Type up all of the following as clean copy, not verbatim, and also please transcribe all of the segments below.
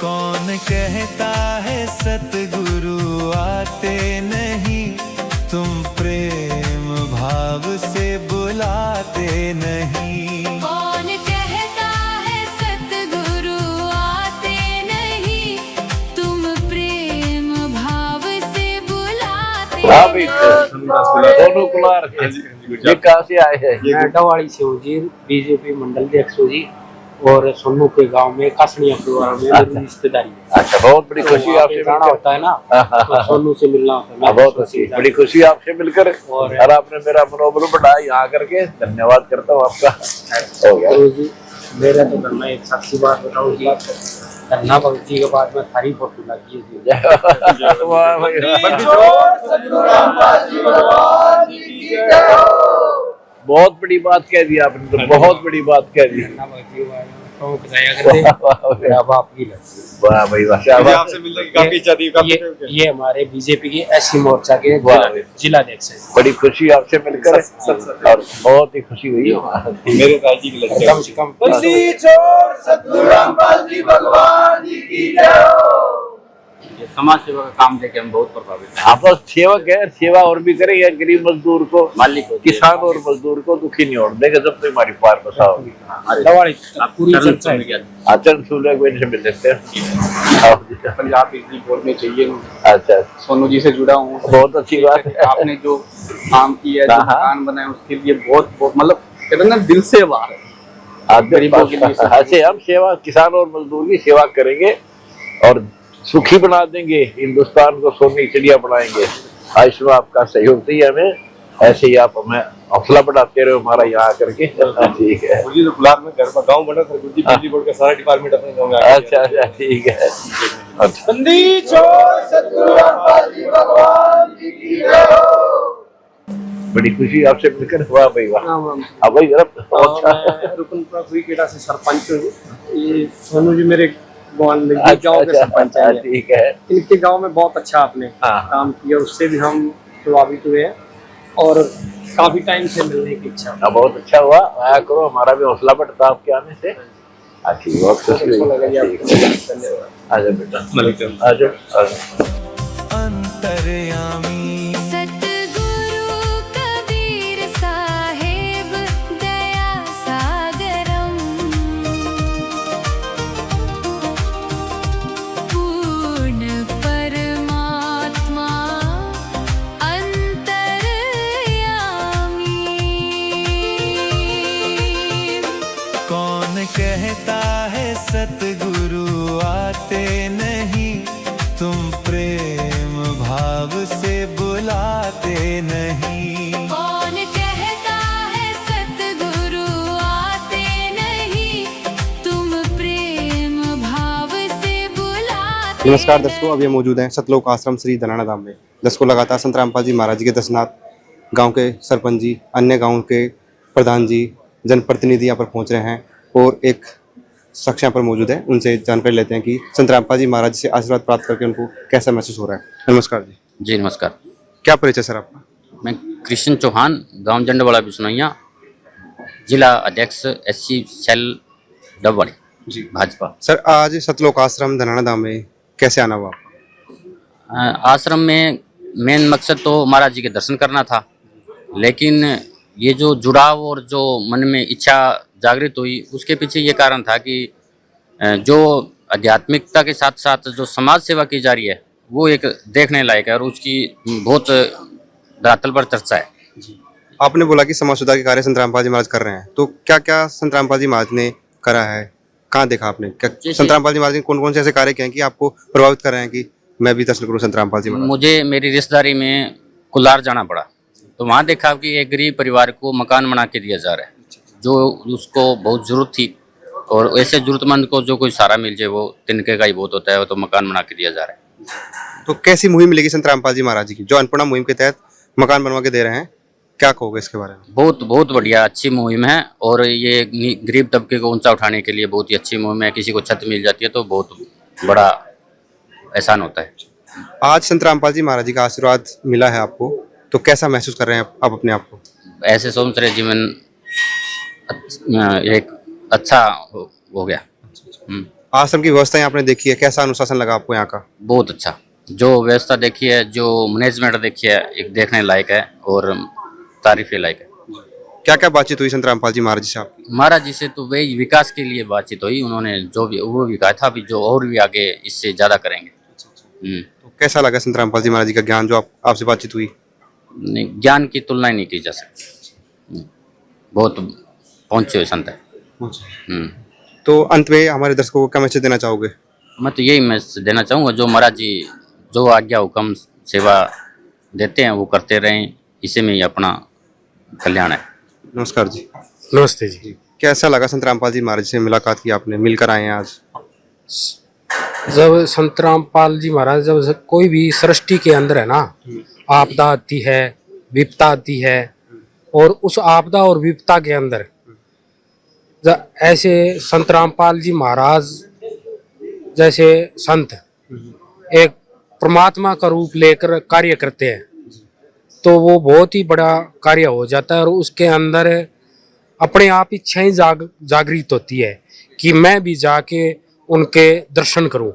कौन कहता है सतगुरु आते नहीं, तुम प्रेम भाव से बुलाते नहीं। कौन कहता है सतगुरु आते नहीं, तुम प्रेम भाव से बुलाते नहीं। दोनों कुलार ये कहाँ से आए हैं? मैं डवाड़ी से हूँ जी, बीजेपी मंडल अध्यक्ष हूँ जी, और सोनू के गांव में कासनिया परिवार में मेरी रिश्तेदारी है। अच्छा, बहुत बड़ी खुशी आपसे जाना होता है ना, तो सोनू से मिलना होता है। बहुत अच्छी, बड़ी खुशी आपसे मिलकर, और आपने मेरा मनोबल बढ़ाया यहाँ करके, धन्यवाद करता हूँ आपका। हो गया तो जी, मेरा तो करना एक साक्षी बात बताऊँ जी, धन्ना भगत जी के बाद में थारी फोटो लगी है जी। वाह भाई, बहुत बड़ी बात कह दी आपने, तो बहुत बड़ी बात कह दी। धन्ना भगत जी के बाद में टोंक जाया करते, अब आपकी लगती है। वाह भाई वाह, आपसे मिलने की काफी इच्छा थी। ये हमारे बीजेपी के एससी मोर्चा के जिलाध्यक्ष है। बड़ी खुशी आपसे मिलकर, और बहुत ही खुशी हुई। मेरे ताजी की लड़की कम से कम समाज सेवा का काम देके हम बहुत प्रभावित हैं। आप बस सेवक है, सेवा और भी करेंगे, गरीब मजदूर को, मालिक को, किसान और मजदूर को दुखी नहीं होने देगा जब तक हमारी पार बसाओगी। दवाड़ी पूरी चरण चर्चा है। सुन गया। आचरण सूर्य को इनसे मिल लेते हैं। पंजाब बिजली बोर्ड में चाहिए, अच्छा, सोनू जी से जुड़ा हूँ। बहुत अच्छी बात है। आपने जो काम किया, जो मकान बनाया, उसके लिए बहुत बहुत मतलब कहते हैं ना, दिल से बाहर है। गरीबों के लिए ऐसे हम सेवा, किसान और मजदूर की सेवा करेंगे और सुखी बना देंगे, हिंदुस्तान को सोनी चिड़िया बनाएंगे। आज में आपका सहयोग चाहिए हमें, ऐसे ही आप हमें हौसला बढ़ाते रहो हमारा यहाँ करके। ठीक है, मुझे तो गुलाब में घर पर गाँव बना था, बिजली बोर्ड का सारा डिपार्टमेंट अपने गाँव में आ गया। अच्छा अच्छा, ठीक है। अच्छा, बड़ी खुशी आपसे मिलकर। वाह भाई वाह, अब भाई जरा रुकनपुरा खेड़ा से सरपंच हूँ। ये सोनू जी मेरे गाँव के सरपंच हैं। ठीक है। इनके गांव में बहुत अच्छा आपने काम किया, उससे भी हम प्रभावित हुए हैं और काफी टाइम से मिलने की इच्छा। बहुत अच्छा हुआ, आया करो, हमारा भी हौसला बढ़ता आपके आने से। अच्छी, बहुत खुशी हुई। आ जाओ बेटा, आ जाओ। अंतर्यामी सतगुरु कबीर साहेब दया सागरम, पूर्ण परमात्मा अंतर्यामी। कौन कहता है सतगुरु आते नहीं, तुम प्रेम भाव से बुलाते नहीं। कौन कहता है सतगुरु आते नहीं, तुम प्रेम भाव से बुलाते। नमस्कार दर्शकों, अब ये मौजूद हैं सतलोक आश्रम श्री धनाना धाम में। दर्शकों, लगातार संत रामपाल जी महाराज जी के दर्शनार्थ गांव के सरपंच जी, अन्य गांव के प्रधान जी, जनप्रतिनिधि यहाँ पर पहुंच रहे हैं और एक शख्स यहाँ पर मौजूद है, उनसे जानकारी लेते हैं कि संत रामपाल जी महाराज से आशीर्वाद प्राप्त करके उनको कैसा महसूस हो रहा है। नमस्कार जी। जी नमस्कार। क्या परिचय सर आपका? मैं कृष्ण चौहान, गांव जंडवाड़ा बिश्नोइया, जिला अध्यक्ष एससी सेल डबवाड़ी जी, भाजपा। सर आज सतलोक आश्रम धनाना धाम में कैसे आना हुआ आपका? आश्रम में मेन मकसद तो महाराज जी के दर्शन करना था, लेकिन ये जो जुड़ाव और जो मन में इच्छा जागृत हुई, उसके पीछे ये कारण था कि जो आध्यात्मिकता के साथ साथ जो समाज सेवा की जा रही है वो एक देखने लायक है और उसकी बहुत धरातल पर चर्चा है। आपने बोला कि समाज सुधार के कार्य संत रामपाल जी महाराज कर रहे हैं, तो क्या क्या संत रामपाल जी महाराज ने करा है, कहाँ देखा आपने? क्या संत रामपाल जी महाराज ने कौन कौन से ऐसे कार्य किए हैं कि आपको प्रभावित कर रहे हैं कि मैं भी दर्शन करूँ संत रामपाल जी महाराज? मुझे मेरी रिश्तेदारी में कुलार जाना पड़ा, तो वहाँ देखा कि एक गरीब परिवार को मकान बना के दिया जा रहा है, जो उसको बहुत ज़रूरत थी, और ऐसे ज़रूरतमंद को जो कोई सहारा मिल जाए वो तिनके का ही बहुत होता है, वो तो मकान बना के दिया जा रहा है। तो कैसी मुहिम मिलेगी संत रामपाल जी महाराज जी की, जो अन्नपूर्णा मुहिम के तहत मकान बनवा के दे रहे हैं, क्या कहोगे इसके बारे में? बहुत बहुत बढ़िया, अच्छी मुहिम है, और ये गरीब तबके को ऊंचा उठाने के लिए बहुत ही अच्छी मुहिम है। किसी को छत मिल जाती है तो बहुत बड़ा एहसान होता है। आज संत रामपाल जी महाराज जी का आशीर्वाद मिला है आपको, तो कैसा महसूस कर रहे हैं आप अपने आप को? ऐसे सोच रहे जीवन एक अच्छा हो गया। आश्रम की व्यवस्थाएं आपने देखी है, कैसा अनुशासन लगा आपको यहाँ का? बहुत अच्छा, जो व्यवस्था देखी है, जो मैनेजमेंट देखी है, एक देखने लायक है और तारीफ लायक है। क्या क्या बातचीत हुई संत रामपाल जी महाराज जी से आपकी? महाराज जी से तो वही विकास के लिए बातचीत हुई, उन्होंने जो भी वो भी कहा था भी जो और भी आगे इससे ज्यादा करेंगे। तो कैसा लगा संत रामपाल जी महाराज जी का ज्ञान जो आपसे बातचीत हुई? नहीं, ज्ञान की तुलना ही नहीं की जा सकती, बहुत पहुंचे हुए संत है। तो अंत में हमारे दर्शकों को क्या मैसेज देना चाहोगे? मैं तो यही मैसेज देना चाहूँगा, जो महाराज जी जो आज्ञा हुक्म सेवा देते हैं वो करते रहें, इसी में ही अपना कल्याण है। नमस्कार जी। नमस्ते जी। कैसा लगा संत रामपाल जी महाराज से मुलाकात की आपने, मिलकर आए हैं आज? जब संत रामपाल जी महाराज, जब कोई भी सृष्टि के अंदर है ना, आपदा आती है, विपदा आती है, और उस आपदा और विपदा के अंदर ऐसे संत रामपाल जी महाराज जैसे संत एक परमात्मा का रूप लेकर कार्य करते हैं, तो वो बहुत ही बड़ा कार्य हो जाता है। और उसके अंदर अपने आप इच्छाएं जागृत होती है कि मैं भी जाके उनके दर्शन करूं।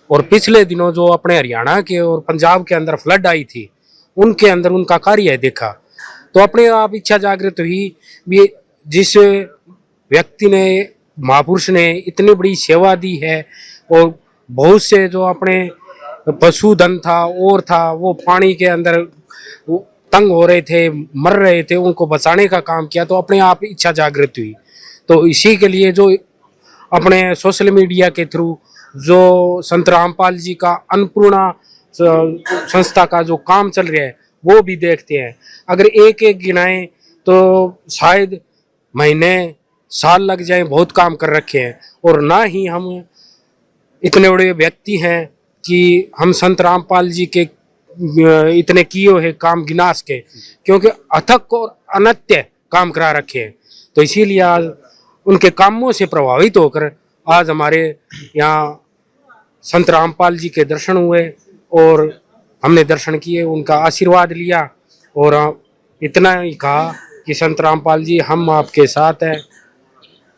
और पिछले दिनों जो अपने हरियाणा के और पंजाब के अंदर फ्लड आई थी, उनके अंदर उनका कार्य देखा तो अपने आप इच्छा जागृत हुई भी, जिस व्यक्ति ने, महापुरुष ने इतनी बड़ी सेवा दी है, और बहुत से जो अपने पशुधन था और था वो पानी के अंदर तंग हो रहे थे, मर रहे थे, उनको बचाने का काम किया, तो अपने आप इच्छा जागृत हुई। तो इसी के लिए जो अपने सोशल मीडिया के थ्रू जो संत रामपाल जी का अन्नपूर्णा संस्था का जो काम चल रहा है वो भी देखते हैं। अगर एक एक गिनाएं तो शायद महीने साल लग जाए, बहुत काम कर रखे हैं। और ना ही हम इतने बड़े व्यक्ति हैं कि हम संत रामपाल जी के इतने किए हुए काम गिना सके, क्योंकि अथक और अनत्य काम करा रखे हैं। तो इसीलिए आज उनके कामों से प्रभावित होकर आज हमारे यहाँ संत रामपाल जी के दर्शन हुए और हमने दर्शन किए, उनका आशीर्वाद लिया और इतना ही कहा कि संत रामपाल जी हम आपके साथ हैं,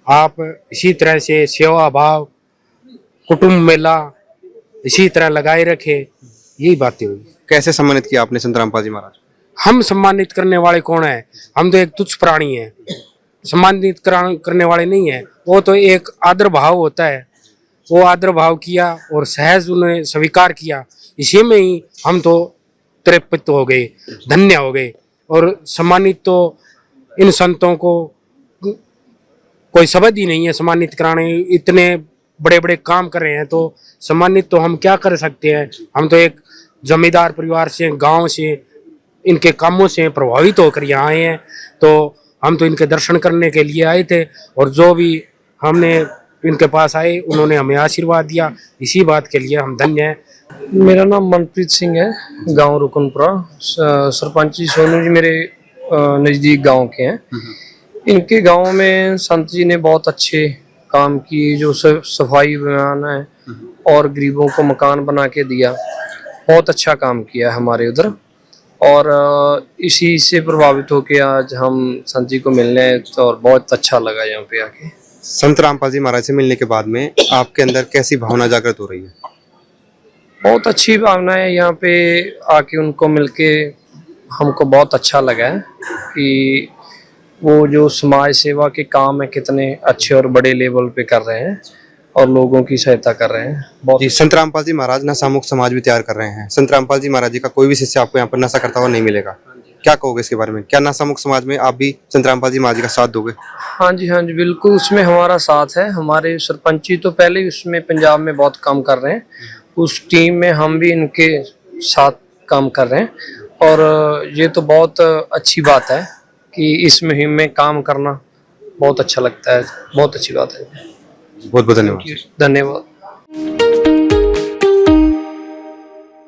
आप इसी तरह से सेवा भाव, कुटुंब मेला इसी तरह लगाए रखे। यही बातें हुई। कैसे सम्मानित किया आपने संत रामपाल जी महाराज? हम सम्मानित करने वाले कौन है? हम तो एक तुच्छ प्राणी हैं, सम्मानित करने वाले नहीं है। वो तो एक आदर भाव होता है, वो आदर भाव किया और सहज उन्हें स्वीकार किया, इसी में ही हम तो तृप्त हो गए, धन्य हो गए। और सम्मानित तो इन संतों को कोई शब्द ही नहीं है सम्मानित कराने, इतने बड़े बड़े काम कर रहे हैं, तो सम्मानित तो हम क्या कर सकते हैं। हम तो एक जमींदार परिवार से, गांव से, इनके कामों से प्रभावित होकर यहाँ आए हैं, तो हम तो इनके दर्शन करने के लिए आए थे। और जो भी हमने इनके पास आए उन्होंने हमें आशीर्वाद दिया, इसी बात के लिए हम धन्य हैं। मेरा नाम मनप्रीत सिंह है, गांव रुकनपुरा। सरपंच जी सोनू जी मेरे नज़दीक गांव के हैं। इनके गांव में संत जी ने बहुत अच्छे काम किए, जो सफाई अभियान है और गरीबों को मकान बना के दिया, बहुत अच्छा काम किया हमारे उधर। और इसी से प्रभावित होकर आज हम संत जी को मिलने, तो और बहुत अच्छा लगा यहाँ पे आके। संत रामपाल जी महाराज से मिलने के बाद में आपके अंदर कैसी भावना जागृत हो रही है? बहुत अच्छी भावना है, यहाँ पे आके उनको मिलके हमको बहुत अच्छा लगा है कि वो जो समाज सेवा के काम है कितने अच्छे और बड़े लेवल पे कर रहे हैं और लोगों की सहायता कर रहे हैं। बहुत जी, संत रामपाल जी महाराज नशा मुक्त समाज भी तैयार कर रहे हैं। संत रामपाल जी महाराज जी का कोई भी शिष्य आपको यहाँ पर नशा करता हुआ नहीं मिलेगा, क्या कहोगे इसके बारे में? क्या नशा मुक्त समाज में आप भी संत रामपाल जी महाराज जी का साथ दोगे? हाँ जी बिल्कुल, उसमें हमारा साथ है। हमारे सरपंच जी तो पहले ही उसमें पंजाब में बहुत काम कर रहे हैं, उस टीम में हम भी इनके साथ काम कर रहे हैं। और ये तो बहुत अच्छी बात है कि इस मुहिम में काम करना बहुत अच्छा लगता है, बहुत अच्छी बात है। बहुत बहुत धन्यवाद। धन्यवाद।